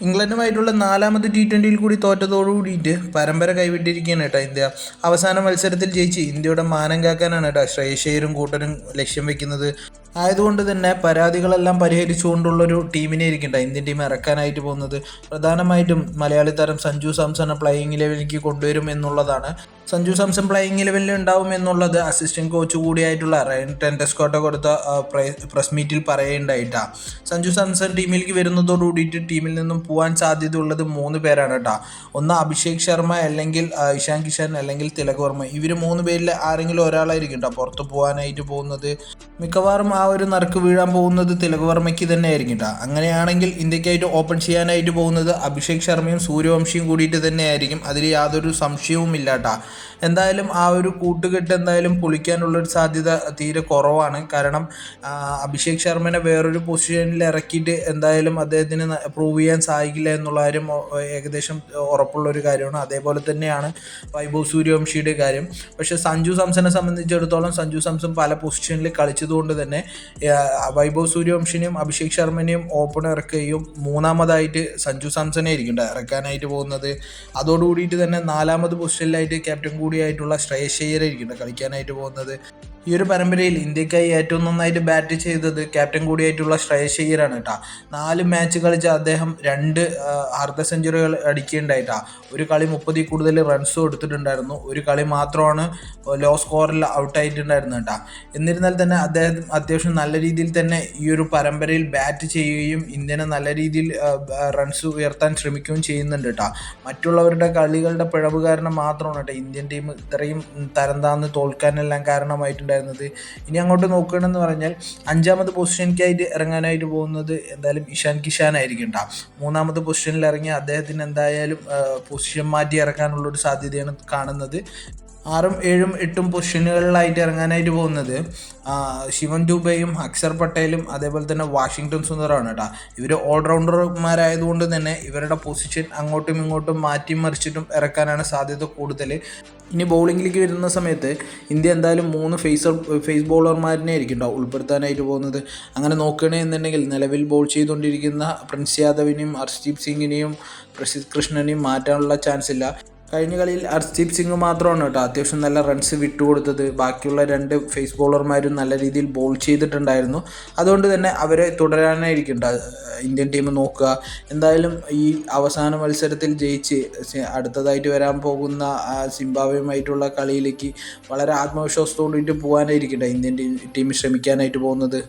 ഇംഗ്ലണ്ടുമായിട്ടുള്ള 4ാമത് T20 കൂടി തോറ്റതോടുകൂടിയിട്ട് പരമ്പര കൈവിട്ടിരിക്കുകയാണ് കേട്ടോ ഇന്ത്യ. അവസാന മത്സരത്തിൽ ജയിച്ച് ഇന്ത്യയുടെ മാനം കാക്കാനാണ് കേട്ടോ ശ്രേയസ് അയ്യരും കൂട്ടരും ലക്ഷ്യം വെക്കുന്നത്. ആയതുകൊണ്ട് തന്നെ പരാതികളെല്ലാം പരിഹരിച്ചുകൊണ്ടുള്ളൊരു ടീമിനെ ഇരിക്കണ്ട ഇന്ത്യൻ ടീം ഇറക്കാനായിട്ട് പോകുന്നത്. പ്രധാനമായിട്ടും മലയാളി താരം സഞ്ജു സാംസണെ പ്ലേയിങ് ലെവലിലേക്ക് കൊണ്ടുവരും എന്നുള്ളതാണ്. സഞ്ജു സാംസൺ പ്ലേയിങ് ലെവലിൽ ഉണ്ടാവും എന്നുള്ളത് അസിസ്റ്റന്റ് കോച്ച് കൂടിയായിട്ടുള്ള റയൻ ടെൻഡസ്കോട്ട കൊടുത്ത പ്രസ് മീറ്റിൽ പറയുണ്ടായിട്ടാ. സഞ്ജു സാംസൺ ടീമിലേക്ക് വരുന്നതോടുകൂടിയിട്ട് ടീമിൽ നിന്നും പോകാൻ സാധ്യതയുള്ളത് 3 പേരാണ് കേട്ടോ. ഒന്ന് അഭിഷേക് ശർമ്മ, അല്ലെങ്കിൽ ഇഷാൻ കിഷൻ, അല്ലെങ്കിൽ തിലക് വർമ്മ. ഇവർ 3 പേരിൽ ആരെങ്കിലും ഒരാളായിരിക്കും കേട്ടോ പുറത്ത് പോകാനായിട്ട് പോകുന്നത്. മിക്കവാറും ആ ഒരു നറുക്ക് വീഴാൻ പോകുന്നത് തിലക് വർമ്മയ്ക്ക് തന്നെ ആയിരിക്കും കേട്ടോ. അങ്ങനെയാണെങ്കിൽ ഇന്ത്യക്കായിട്ട് ഓപ്പൺ ചെയ്യാനായിട്ട് പോകുന്നത് അഭിഷേക് ശർമ്മയും സൂര്യവംശിയും കൂടിയിട്ട് തന്നെ ആയിരിക്കും. അതിൽ യാതൊരു സംശയവും ഇല്ല കേട്ടോ. എന്തായാലും ആ ഒരു കൂട്ടുകെട്ട് എന്തായാലും പൊളിക്കാനുള്ളൊരു സാധ്യത തീരെ കുറവാണ്. കാരണം അഭിഷേക് ശർമ്മനെ വേറൊരു പൊസിഷനിൽ ഇറക്കിയിട്ട് എന്തായാലും അദ്ദേഹത്തിന് പ്രൂവ് ചെയ്യാൻ സാധിക്കില്ല എന്നുള്ള കാര്യം ഏകദേശം ഉറപ്പുള്ളൊരു കാര്യമാണ്. അതേപോലെ തന്നെയാണ് വൈഭവ് സൂര്യവംശിയുടെ കാര്യം. പക്ഷേ സഞ്ജു സാംസനെ സംബന്ധിച്ചിടത്തോളം സഞ്ജു സാംസൺ പല പൊസിഷനിൽ കളിച്ചതുകൊണ്ട് തന്നെ വൈഭവ് സൂര്യവംശിനെയും അഭിഷേക് ശർമ്മനെയും ഓപ്പൺ ഇറക്കുകയും 3ാമതായിട്ട് സഞ്ജു സാംസനെ ആയിരിക്കും ഇറക്കാനായിട്ട് പോകുന്നത്. അതോടുകൂടിയിട്ട് തന്നെ 4ാമത് പൊസിഷനിലായിട്ട് ക്യാപ്റ്റൻ കൂടിയായിട്ടുള്ള ശ്രേയസ് അയ്യരായിരിക്കും കളിക്കാനായിട്ട് പോകുന്നത്. ഈ ഒരു പരമ്പരയിൽ ഇന്ത്യക്കായി ഏറ്റവും നന്നായിട്ട് ബാറ്റ് ചെയ്തത് ക്യാപ്റ്റൻ കൂടിയായിട്ടുള്ള ശ്രേയസ് അയ്യരാണ് കേട്ടോ. 4 മാച്ച് കളിച്ച അദ്ദേഹം 2 അർദ്ധ സെഞ്ചുറികൾ അടിക്കുകയുണ്ടായിട്ടാ. ഒരു കളി 30 കൂടുതൽ റൺസും എടുത്തിട്ടുണ്ടായിരുന്നു. ഒരു കളി മാത്രമാണ് ലോ സ്കോറിൽ ഔട്ടായിട്ടുണ്ടായിരുന്നു കേട്ടോ. എന്നിരുന്നാൽ തന്നെ അദ്ദേഹം അത്യാവശ്യം നല്ല രീതിയിൽ തന്നെ ഈ ഒരു പരമ്പരയിൽ ബാറ്റ് ചെയ്യുകയും ഇന്ത്യനെ നല്ല രീതിയിൽ റൺസ് ഉയർത്താൻ ശ്രമിക്കുകയും ചെയ്യുന്നുണ്ട് കേട്ടോ. മറ്റുള്ളവരുടെ കളികളുടെ പിഴവ് കാരണം മാത്രമാണ് കേട്ടോ ഇന്ത്യൻ ടീം ഇത്രയും തരം താഴ്ന്ന് തോൽക്കാനെല്ലാം കാരണമായിട്ടുണ്ട്. ഇനി അങ്ങോട്ട് നോക്കുകയാണെന്ന് പറഞ്ഞാൽ 5ാമത് പൊസിഷനിലേക്കായിട്ട് ഇറങ്ങാനായിട്ട് പോകുന്നത് എന്തായാലും ഇഷാൻ കിഷാൻ ആയിരിക്കും കേട്ടോ. 3ാമത് പൊസിഷനിൽ ഇറങ്ങിയ അദ്ദേഹത്തിന് എന്തായാലും പൊസിഷൻ മാറ്റി ഇറക്കാനുള്ളൊരു സാധ്യതയാണ് കാണുന്നത്. 6ഉം 7ഉം 8ഉം പൊസിഷനുകളിലായിട്ട് ഇറങ്ങാനായിട്ട് പോകുന്നത് ശിവൻ ദുബെയും അക്ഷർ പട്ടേലും അതേപോലെ തന്നെ വാഷിങ്ടൺ സുന്ദറുമാണ് കേട്ടോ. ഇവർ ഓൾറൗണ്ടർമാരായതുകൊണ്ട് തന്നെ ഇവരുടെ പൊസിഷൻ അങ്ങോട്ടും ഇങ്ങോട്ടും മാറ്റി മറിച്ചിട്ടും ഇറക്കാനാണ് സാധ്യത കൂടുതൽ. ഇനി ബൗളിങ്ങിലേക്ക് വരുന്ന സമയത്ത് ഇന്ത്യ എന്തായാലും 3 ഫേസ് ബോളർമാരിനെ ആയിരിക്കും ഉൾപ്പെടുത്താനായിട്ട് പോകുന്നത്. അങ്ങനെ നോക്കുകയാണെന്നുണ്ടെങ്കിൽ നിലവിൽ ബോൾ ചെയ്തുകൊണ്ടിരിക്കുന്ന പ്രിൻസ് യാദവിനെയും ഹർഷ്ദീപ് സിംഗിനെയും പ്രസിദ്ധ് കൃഷ്ണനെയും മാറ്റാനുള്ള ചാൻസ് ഇല്ല. കഴിഞ്ഞ കളിയിൽ ഹർഷ്ദീപ് സിംഗ് മാത്രമാണ് കേട്ടോ അത്യാവശ്യം നല്ല റൺസ് വിട്ടുകൊടുത്തത്. ബാക്കിയുള്ള 2 ഫേസ് ബോളർമാരും നല്ല രീതിയിൽ ബോൾ ചെയ്തിട്ടുണ്ടായിരുന്നു. അതുകൊണ്ട് തന്നെ അവരെ തുടരാനായിരിക്കും ഇന്ത്യൻ ടീം നോക്കുക. എന്തായാലും ഈ അവസാന മത്സരത്തിൽ ജയിച്ച് അടുത്തതായിട്ട് വരാൻ പോകുന്ന സിംബാബ്വേയുമായിട്ടുള്ള കളിയിലേക്ക് വളരെ ആത്മവിശ്വാസത്തോടുകൂടിയിട്ട് പോകാനായിരിക്കും ഇന്ത്യൻ ടീം ശ്രമിക്കാനായിട്ട് പോകുന്നത്.